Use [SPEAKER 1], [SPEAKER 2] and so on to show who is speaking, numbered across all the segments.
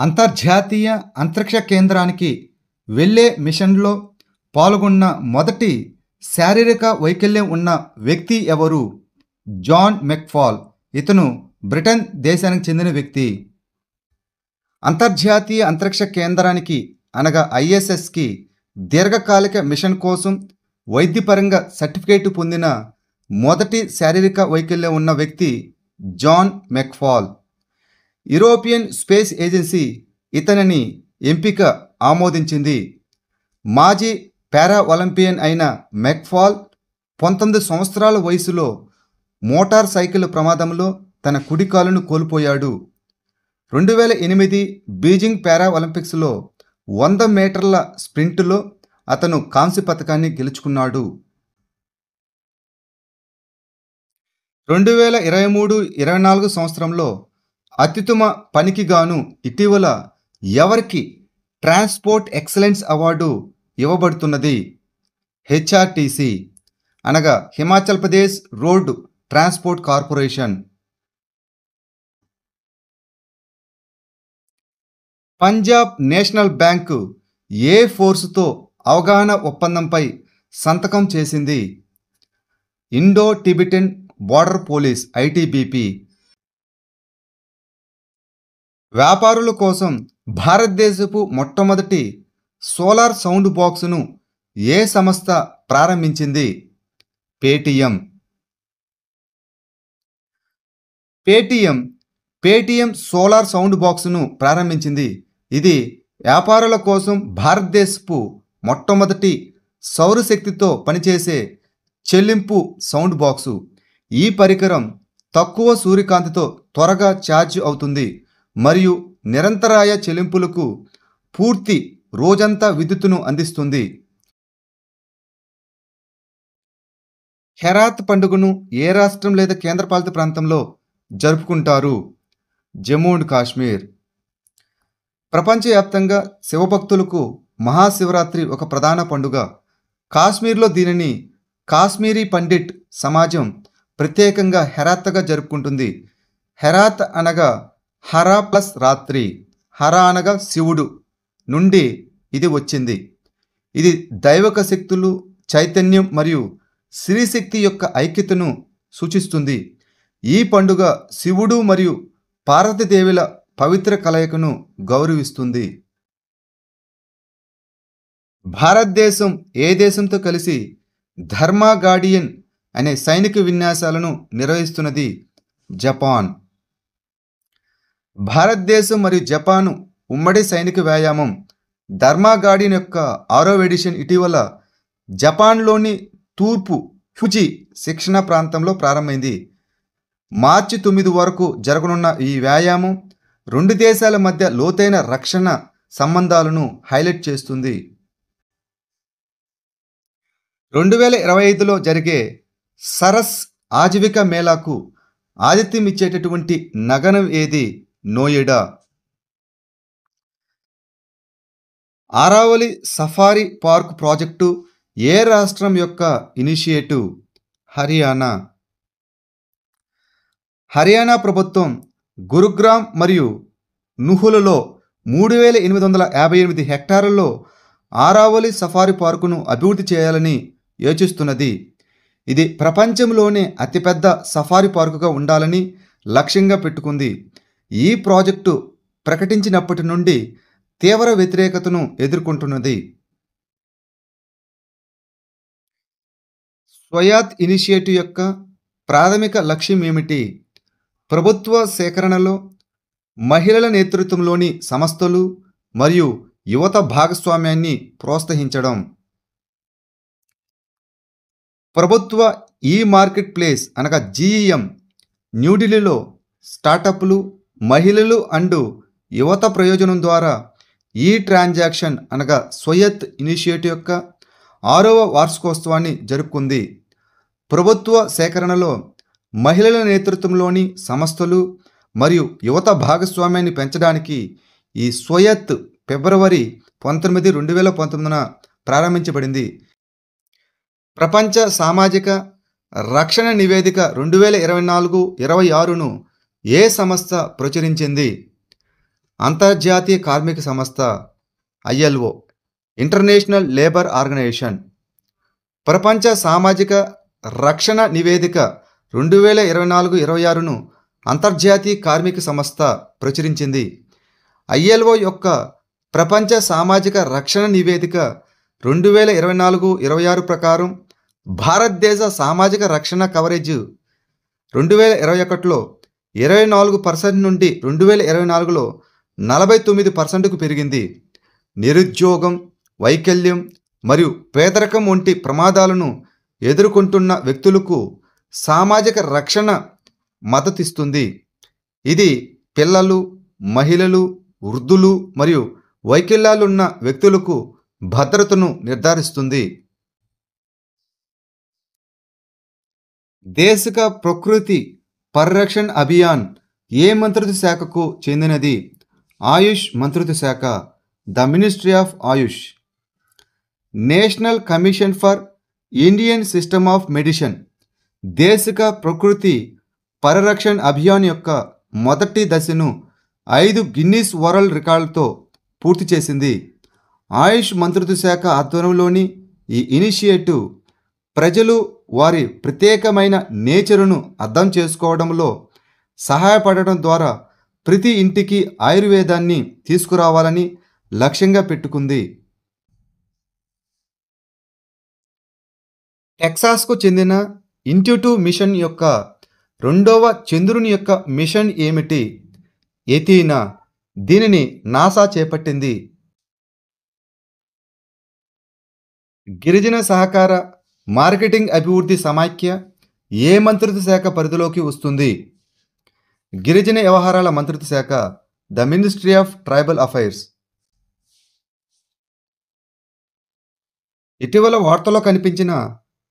[SPEAKER 1] అంతర్జాతీయ అంతరిక్ష కేంద్రానికి వెళ్ళే మిషన్లో పాల్గొన్న మొదటి శారీరక వైకల్యం ఉన్న వ్యక్తి ఎవరు? జాన్ మెక్ఫాల్. ఇతను బ్రిటన్ దేశానికి చెందిన వ్యక్తి. అంతర్జాతీయ అంతరిక్ష కేంద్రానికి అనగా ఐఎస్ఎస్కి దీర్ఘకాలిక మిషన్ కోసం వైద్యపరంగా సర్టిఫికేట్ పొందిన మొదటి శారీరక వైకల్యం ఉన్న వ్యక్తి జాన్ మెక్ఫాల్. యూరోపియన్ స్పేస్ ఏజెన్సీ ఇతనిని ఎంపిక ఆమోదించింది. మాజీ పారా ఒలింపియన్ అయిన మెక్ఫాల్ 19 సంవత్సరాల వయసులో మోటార్ సైకిల్ ప్రమాదంలో తన కుడి కాలును కోల్పోయాడు. 2008 బీజింగ్ పారా ఒలింపిక్స్లో 100 మీటర్ల స్ప్రింట్లో అతను కాంస్య పతకాన్ని గెలుచుకున్నాడు. 2023-24 సంవత్సరంలో అత్యుత్తమ పనికి గాను ఇటీవల ఎవరికి ట్రాన్స్పోర్ట్ ఎక్సలెన్స్ అవార్డు ఇవ్వబడుతున్నది? హెచ్ఆర్టీసీ అనగా Himachal Pradesh road transport corporation. Punjab national bank ఏ ఫోర్సుతో అవగాహన ఒప్పందంపై సంతకం చేసింది? Indo Tibetan border police ITBP. వ్యాపారుల కోసం భారతదేశపు మొట్టమొదటి సోలార్ సౌండ్ బాక్సును ఏ సంస్థ ప్రారంభించింది? పేటీఎం. పేటీఎం సోలార్ సౌండ్ బాక్సును ప్రారంభించింది. ఇది వ్యాపారుల కోసం భారతదేశపు మొట్టమొదటి సౌరశక్తితో పనిచేసే చెల్లింపు సౌండ్ బాక్సు. ఈ పరికరం తక్కువ సూర్యకాంతితో త్వరగా ఛార్జ్ అవుతుంది మరియు నిరంతరాయ చెల్లింపులకు పూర్తి రోజంతా విద్యుత్తును అందిస్తుంది. హెరాత్ పండుగను ఏ రాష్ట్రం లేదా కేంద్రపాలిత ప్రాంతంలో జరుపుకుంటారు? జమ్మూ అండ్ కాశ్మీర్. ప్రపంచవ్యాప్తంగా శివభక్తులకు మహాశివరాత్రి ఒక ప్రధాన పండుగ. కాశ్మీర్లో దీనిని కాశ్మీరీ పండిట్ సమాజం ప్రత్యేకంగా హెరాత్గా జరుపుకుంటుంది. హెరాత్ అనగా హర ప్లస్ రాత్రి, హర అనగా శివుడు నుండి ఇది వచ్చింది. ఇది దైవక శక్తులు, చైతన్యం మరియు స్త్రీశక్తి యొక్క ఐక్యతను సూచిస్తుంది. ఈ పండుగ శివుడు మరియు పార్వతీదేవుల పవిత్ర కలయికను గౌరవిస్తుంది. భారతదేశం ఏ దేశంతో కలిసి ధర్మా గార్డియన్ అనే సైనిక విన్యాసాలను నిర్వహిస్తున్నది? జపాన్. భారతదేశం మరియు జపాను ఉమ్మడి సైనిక వ్యాయామం ధర్మా గార్డియన్ యొక్క 6వ ఎడిషన్ ఇటీవల జపాన్లోని తూర్పు ఫుజి శిక్షణ ప్రాంతంలో ప్రారంభమైంది. మార్చి 9 వరకు జరగనున్న ఈ వ్యాయామం 2 దేశాల మధ్య లోతైన రక్షణ సంబంధాలను హైలైట్ చేస్తుంది. 2025లో జరిగే సరస్ ఆజీవిక మేళాకు ఆతిథ్యం ఇచ్చేటటువంటి నగరం ఏది? Noida. Aravali safari park project ఏ రాష్ట్రం యొక్క ఇనిషియేటివ్? హర్యానా. హర్యానా ప్రభుత్వం గురుగ్రామ్ మరియు నుహులలో 3858 హెక్టార్లలో ఆరావళి సఫారీ పార్కును అభివృద్ధి చేయాలని యోచిస్తున్నది. ఇది ప్రపంచంలోనే అతిపెద్ద సఫారీ పార్కుగా ఉండాలని లక్ష్యంగా పెట్టుకుంది. ఈ ప్రాజెక్టు ప్రకటించినప్పటి నుండి తీవ్ర వ్యతిరేకతను ఎదుర్కొంటున్నది. స్వాయత్ ఇనిషియేటివ్ యొక్క ప్రాథమిక లక్ష్యం ఏమిటి? ప్రభుత్వ సేకరణలో మహిళల నేతృత్వంలోని సంస్థలు మరియు యువత భాగస్వామ్యాన్ని ప్రోత్సహించడం. ప్రభుత్వ ఈ మార్కెట్ ప్లేస్ అనగా జీఈఎం న్యూఢిల్లీలో స్టార్టప్లు, మహిళలు అండ్ యువత ప్రయోజనం ద్వారా ఈ ట్రాన్సాక్షన్ అనగా స్వాయత్ ఇనిషియేటివ్ యొక్క 6వ వార్షికోత్సవాన్ని జరుపుకుంది. ప్రభుత్వ సేకరణలో మహిళల నేతృత్వంలోని సంస్థలు మరియు యువత భాగస్వామ్యాన్ని పెంచడానికి ఈ స్వాయత్ ఫిబ్రవరి 19, 2019న ప్రారంభించబడింది. ప్రపంచ సామాజిక రక్షణ నివేదిక 2024-26ను ఏ సంస్థ ప్రచురించింది? అంతర్జాతీయ కార్మిక సంస్థ ILO, ఇంటర్నేషనల్ లేబర్ ఆర్గనైజేషన్, ప్రపంచ సామాజిక రక్షణ నివేదిక 2024-26ను అంతర్జాతీయ కార్మిక సంస్థ ప్రచురించింది. ILO యొక్క ప్రపంచ సామాజిక రక్షణ నివేదిక 2024-26 ప్రకారం భారతదేశ సామాజిక రక్షణ కవరేజ్ 2021లో 24% నుండి 2024లో 49%కు పెరిగింది. నిరుద్యోగం, వైకల్యం మరియు పేదరికం వంటి ప్రమాదాలను ఎదుర్కొంటున్న వ్యక్తులకు సామాజిక రక్షణ మద్దతిస్తుంది. ఇది పిల్లలు, మహిళలు, వృద్ధులు మరియు వైకల్యాలున్న వ్యక్తులకు భద్రతను నిర్ధారిస్తుంది. దేశిక ప్రకృతి పరిరక్షణ అభియాన్ ఏ మంత్రిత్వ శాఖకు చెందినది? ఆయుష్ మంత్రిత్వ శాఖ, the ministry of Ayush. National commission for Indian system of medicine Desika ప్రకృతి పరిరక్షణ అభియాన్ యొక్క మొదటి దశను 5 గిన్నిస్ వరల్డ్ రికార్డులతో పూర్తి చేసింది. ఆయుష్ మంత్రిత్వ శాఖ ఆధ్వర్యంలోని ఈ ఇనిషియేటివ్ ప్రజలు వారి ప్రత్యేకమైన నేచరును అర్థం చేసుకోవడంలో సహాయపడటం ద్వారా ప్రతి ఇంటికి ఆయుర్వేదాన్ని తీసుకురావాలని లక్ష్యంగా పెట్టుకుంది. టెక్సాస్కు చెందిన ఇంట్యూటివ్ మిషన్ యొక్క రెండవ చంద్రుని యొక్క మిషన్ ఏమిటి? ఎథీనా. దీనిని నాసా చేపట్టింది. గిరిజన సహకార మార్కెటింగ్ అభివృద్ధి సమాఖ్య ఏ మంత్రిత్వ శాఖ పరిధిలోకి వస్తుంది? గిరిజన వ్యవహారాల మంత్రిత్వ శాఖ, the ministry of tribal affairs. ఇటీవల వార్తల్లో కనిపించిన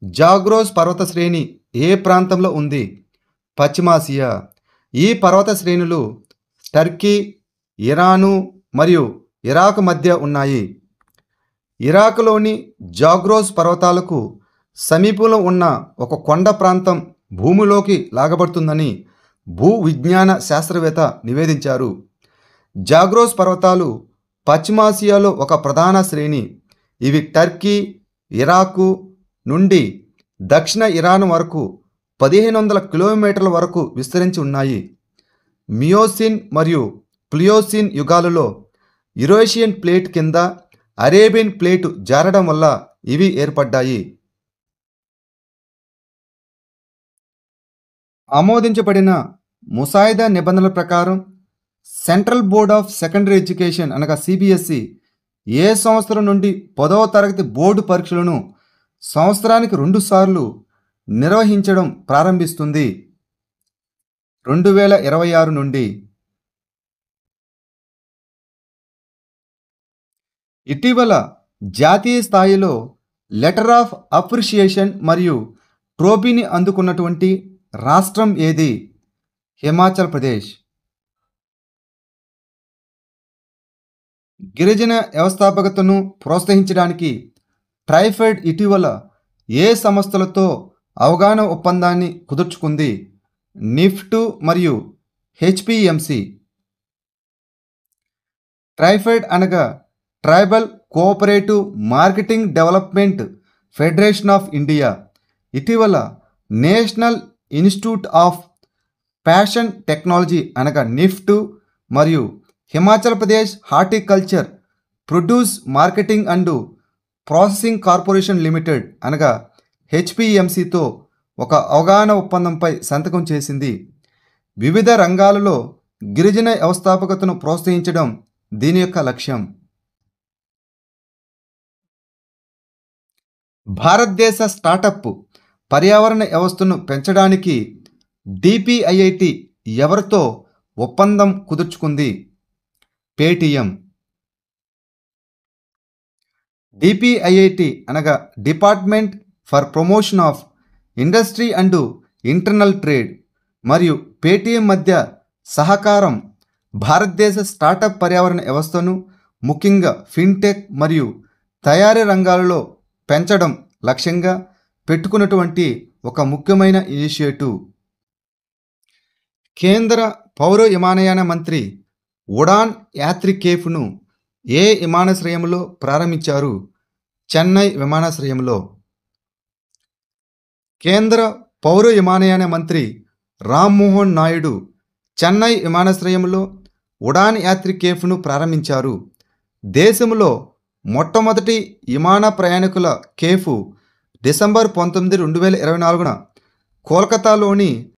[SPEAKER 1] జాగ్రోస్ పర్వత శ్రేణి ఏ ప్రాంతంలో ఉంది? పశ్చిమాసియా. ఈ పర్వత శ్రేణులు టర్కీ, ఇరాను మరియు ఇరాక్ మధ్య ఉన్నాయి. ఇరాక్లోని జాగ్రోస్ పర్వతాలకు సమీపంలో ఉన్న ఒక కొండ ప్రాంతం భూమిలోకి లాగబడుతుందని భూ విజ్ఞాన శాస్త్రవేత్త నివేదించారు. జాగ్రోస్ పర్వతాలు పశ్చిమాసియాలో ఒక ప్రధాన శ్రేణి. ఇవి టర్కీ, ఇరాకు నుండి దక్షిణ ఇరాన్ వరకు 1500 కిలోమీటర్ల వరకు విస్తరించి ఉన్నాయి. మియోసిన్ మరియు ప్లియోసిన్ యుగాలలో యురేషియన్ ప్లేట్ కింద అరేబియన్ ప్లేటు జారడం వల్ల ఇవి ఏర్పడ్డాయి. ఆమోదించబడిన ముసాయిదా నిబంధనల ప్రకారం central board of secondary education అనగా CBSE ఏ సంవత్సరం నుండి 10వ తరగతి బోర్డు పరీక్షలను సంవత్సరానికి 2 సార్లు నిర్వహించడం ప్రారంభిస్తుంది? 2026 నుండి. ఇటీవల జాతీయ స్థాయిలో లెటర్ ఆఫ్ అప్రిషియేషన్ మరియు ట్రోఫీని అందుకున్నటువంటి రాష్ట్రం ఏది? హిమాచల్ ప్రదేశ్. గిరిజన వ్యవస్థాపకతను ప్రోత్సహించడానికి ట్రైఫెడ్ ఇటీవల ఏ సంస్థలతో అవగాహన ఒప్పందాన్ని కుదుర్చుకుంది? నిఫ్ట్ మరియు HPMC. ట్రైఫెడ్ అనగా tribal cooperative marketing development federation of India ఇటీవల national institute of fashion technology అనగా నిఫ్ట్ మరియు Himachal Pradesh horticulture produce marketing and processing corporation limited అనగా HPMCతో ఒక అవగాహన ఒప్పందంపై సంతకం చేసింది. వివిధ రంగాలలో గిరిజన వ్యవస్థాపకతను ప్రోత్సహించడం దీని యొక్క లక్ష్యం. భారతదేశ స్టార్టప్ పర్యావరణ వ్యవస్థను పెంచడానికి DPIIT ఎవరితో ఒప్పందం కుదుర్చుకుంది? పేటీఎం. DPIIT అనగా department for promotion of industry and internal trade మరియు పేటీఎం మధ్య సహకారం భారతదేశ స్టార్టప్ పర్యావరణ వ్యవస్థను ముఖ్యంగా ఫిన్టెక్ మరియు తయారీ రంగాలలో పెంచడం లక్ష్యంగా పెట్టుకున్నటువంటి ఒక ముఖ్యమైన ఇనిషియేటివ్. కేంద్ర పౌర విమానయాన మంత్రి ఉడాన్ యాత్రి కేఫ్ను ఏ విమానాశ్రయంలో ప్రారంభించారు? చెన్నై విమానాశ్రయంలో. కేంద్ర పౌర విమానయాన మంత్రి రామ్మోహన్ నాయుడు చెన్నై విమానాశ్రయంలో ఉడాన్ యాత్రి కేఫ్ను ప్రారంభించారు. దేశంలో మొట్టమొదటి విమాన ప్రయాణికుల కేఫ్ డిసెంబర్ 19, 2024న కోల్కతాలోని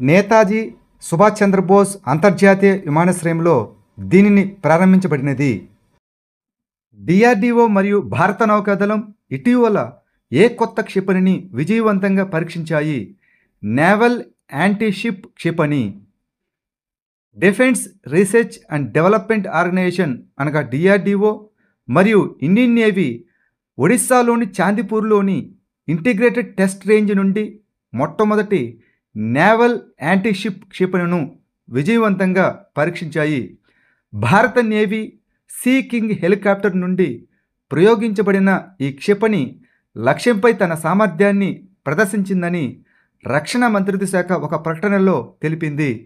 [SPEAKER 1] నేతాజీ సుభాష్ చంద్రబోస్ అంతర్జాతీయ విమానాశ్రయంలో దీనిని ప్రారంభించబడినది. డిఆర్డీఓ మరియు భారత నౌకాదళం ఇటీవల ఏ కొత్త క్షిపణిని విజయవంతంగా పరీక్షించాయి? నేవల్ యాంటీషిప్ క్షిపణి. Defence research and development organisation అనగా డిఆర్డీఓ మరియు ఇండియన్ నేవీ ఒడిశాలోని చాందీపూర్లోని ఇంటిగ్రేటెడ్ టెస్ట్ రేంజ్ నుండి మొట్టమొదటి నేవల్ యాంటీషిప్ క్షిపణిను విజయవంతంగా పరీక్షించాయి. భారత నేవీ సీ కింగ్ హెలికాప్టర్ నుండి ప్రయోగించబడిన ఈ క్షిపణి లక్ష్యంపై తన సామర్థ్యాన్ని ప్రదర్శించిందని రక్షణ మంత్రిత్వ శాఖ ఒక ప్రకటనలో తెలిపింది.